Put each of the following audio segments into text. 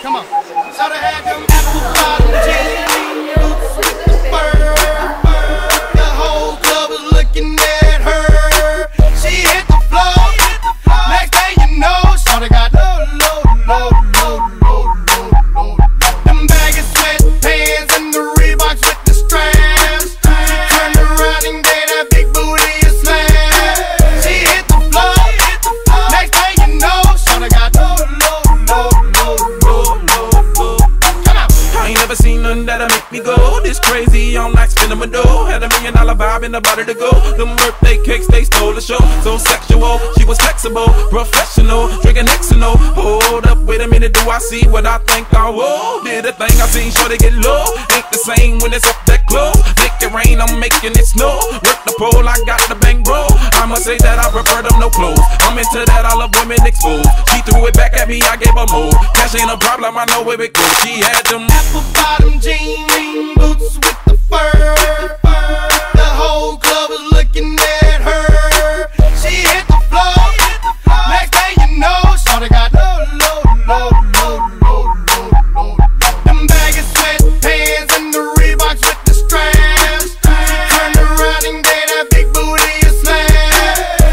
Come on. So they had them apple bottom jeans, boots with the fur. The whole club was looking at her. She hit the floor. Next thing you know, so they got low. Them baggy sweatpants and the Reeboks with the straps. She turned around and gave that big booty a slap. She hit the floor. Next thing you know, so they got low. I ain't never seen nothing that'll make me go this crazy on like spinning my dough. Had $1 million vibe in the body to go. Them birthday cakes, they stole the show. So sexual, she was flexible, professional, drinking Xano. Hold up, wait a minute, do I see what I think I will? Did a thing I seen, sure they get low. Ain't the same when it's up that close. Make it rain, I'm making it snow. Work the pole, I got the bang bro. I must say that I prefer them no clothes. I'm into that, I love women exposed. She threw it back at me, I gave her more. Cash ain't a problem, I know where it goes. She had them apple bottom jeans, boots with the fur. The whole club was looking at her. She hit the floor. Next thing you know, so they got low. Them baggy sweatpants and the Reeboks with the straps. She turned around and gave that big booty a slap.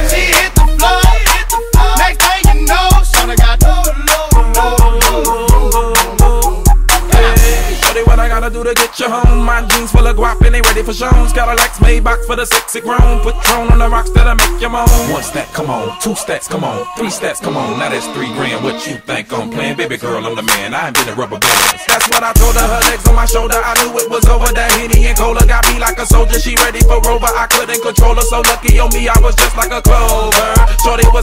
She hit the floor. Next thing you know, so they got low. What I gotta do to get you home? My jeans full of guap and they ready for shows. Cadillacs, Maybachs for the sexy grown. Patron on the rocks that'll make you moan. 1 stack, come on. 2 stacks, come on. 3 stacks, come on. Now that's 3 grand. What you think I'm playing? Baby girl, I'm the man. I ain't been a rubber band. That's what I told her. Her legs on my shoulder. I knew it was over. That Henny and Cola got me like a soldier. She ready for Rover. I couldn't control her. So lucky on me, I was just like a clover. Shorty was